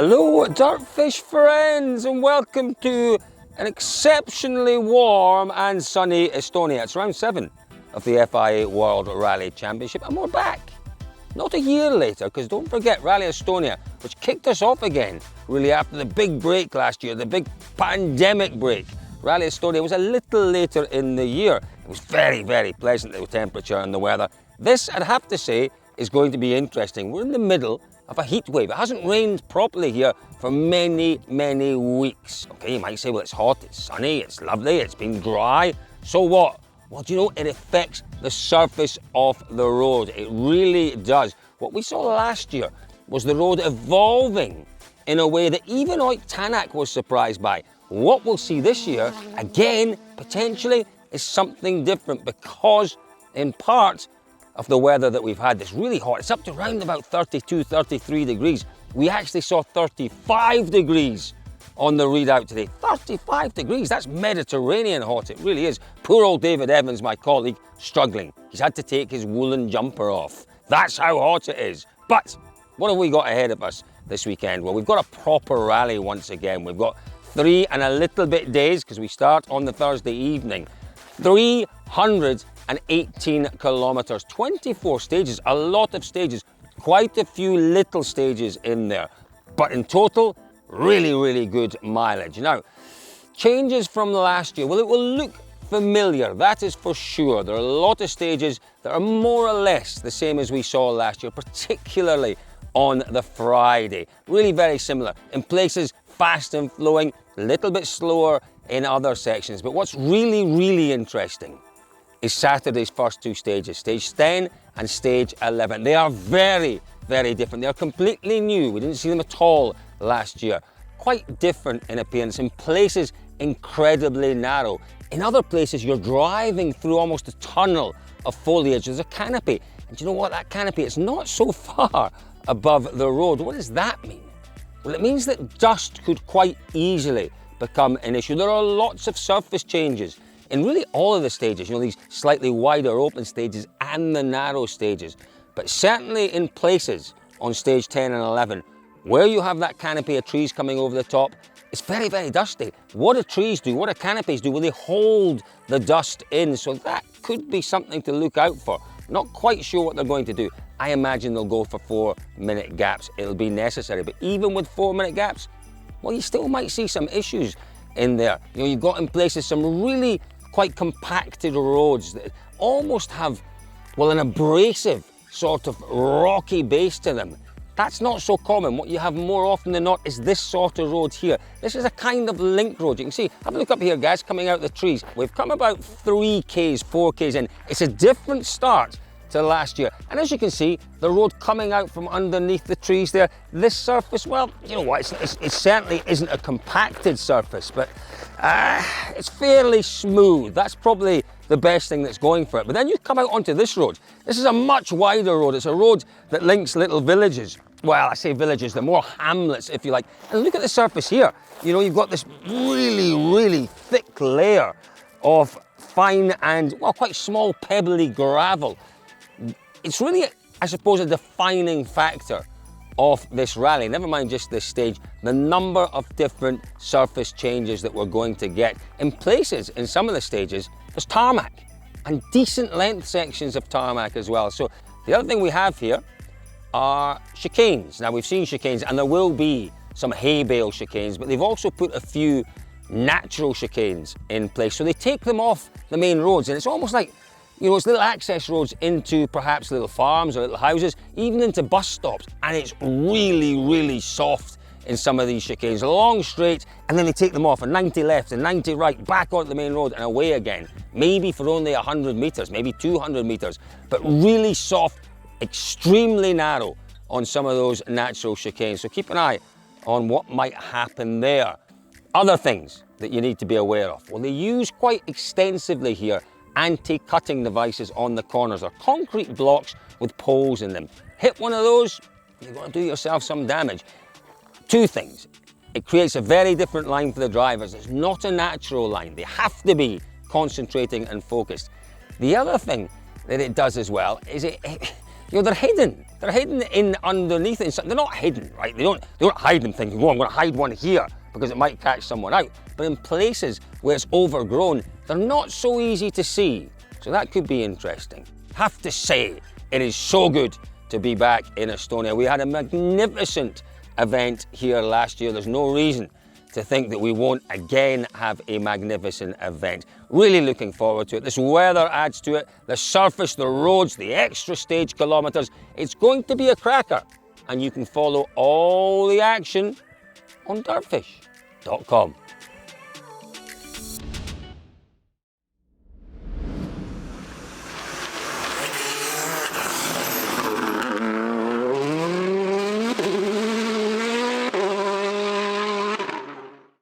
Hello DirtFish friends, and welcome to an exceptionally warm and sunny Estonia. It's round 7 of the FIA World Rally Championship, and we're back. Not a year later, because don't forget Rally Estonia, which kicked us off again really after the big break last year, the big pandemic break. Rally Estonia was a little later in the year. It was very, very pleasant, the temperature and the weather. This, I'd have to say, is going to be interesting. We're in the middle of a heat wave. It hasn't rained properly here for many, many weeks. Okay, you might say, well, it's hot, it's sunny, it's lovely, it's been dry. So what? Well, do you know, it affects the surface of the road. It really does. What we saw last year was the road evolving in a way that even Tanak was surprised by. What we'll see this year, again, potentially, is something different because, in part, of the weather that we've had. That's really hot. It's up to around about 32, 33 degrees. We actually saw 35 degrees on the readout today. 35 degrees, that's Mediterranean hot, it really is. Poor old David Evans, my colleague, struggling. He's had to take his woolen jumper off. That's how hot it is. But what have we got ahead of us this weekend? Well, we've got a proper rally once again. We've got 3 and a little bit days because we start on the Thursday evening. 318 kilometers, 24 stages, a lot of stages, quite a few little stages in there. But in total, really, really good mileage. Now, changes from last year, well, it will look familiar, that is for sure. There are a lot of stages that are more or less the same as we saw last year, particularly on the Friday. Really very similar. In places, fast and flowing, a little bit slower in other sections. But what's really, really interesting is Saturday's first 2 stages, stage 10 and stage 11. They are very, very different. They are completely new. We didn't see them at all last year. Quite different in appearance. In places, incredibly narrow. In other places, you're driving through almost a tunnel of foliage. There's a canopy. And do you know what? That canopy, it's not so far above the road. What does that mean? Well, it means that dust could quite easily become an issue. There are lots of surface changes in really all of the stages, you know, these slightly wider open stages and the narrow stages. But certainly in places on stage 10 and 11, where you have that canopy of trees coming over the top, it's very, very dusty. What do trees do? What do canopies do? Well, they hold the dust in, so that could be something to look out for. Not quite sure what they're going to do. I imagine they'll go for 4-minute gaps. It'll be necessary, but even with 4-minute gaps, well, you still might see some issues in there. You know, you've got in places some really quite compacted roads that almost have, well, an abrasive sort of rocky base to them. That's not so common. What you have more often than not is this sort of road here. This is a kind of link road. You can see, have a look up here, guys, coming out the trees. We've come about 3Ks, 4Ks in. It's a different start to last year. And as you can see, the road coming out from underneath the trees there, this surface, well, you know what, it certainly isn't a compacted surface, but it's fairly smooth. That's probably the best thing that's going for it. But then you come out onto this road. This is a much wider road. It's a road that links little villages. Well, I say villages, they're more hamlets, if you like. And look at the surface here. You know, you've got this really, really thick layer of fine and, well, quite small pebbly gravel. It's really, I suppose, a defining factor of this rally, never mind just this stage, the number of different surface changes that we're going to get. In places, in some of the stages, there's tarmac and decent length sections of tarmac as well. So the other thing we have here are chicanes. Now, we've seen chicanes, and there will be some hay bale chicanes, but they've also put a few natural chicanes in place. So they take them off the main roads, and it's almost like, you know, it's little access roads into perhaps little farms or little houses, even into bus stops. And it's really, really soft in some of these chicanes. Long straight, and then they take them off, and 90 left and 90 right, back onto the main road and away again. Maybe for only 100 meters, maybe 200 meters, but really soft, extremely narrow on some of those natural chicanes. So keep an eye on what might happen there. Other things that you need to be aware of. Well, they use quite extensively here anti-cutting devices on the corners. They're concrete blocks with poles in them. Hit one of those, you're going to do yourself some damage. 2 things. It creates a very different line for the drivers. It's not a natural line. They have to be concentrating and focused. The other thing that it does as well is You know, they're hidden. They're hidden in underneath it. They're not hidden, right? They don't hide them thinking, oh, I'm going to hide one here because it might catch someone out. But in places where it's overgrown, they're not so easy to see. So that could be interesting. Have to say, it is so good to be back in Estonia. We had a magnificent event here last year. There's no reason to think that we won't again have a magnificent event. Really looking forward to it. This weather adds to it. The surface, the roads, the extra stage kilometers. It's going to be a cracker. And you can follow all the action on DirtFish.com.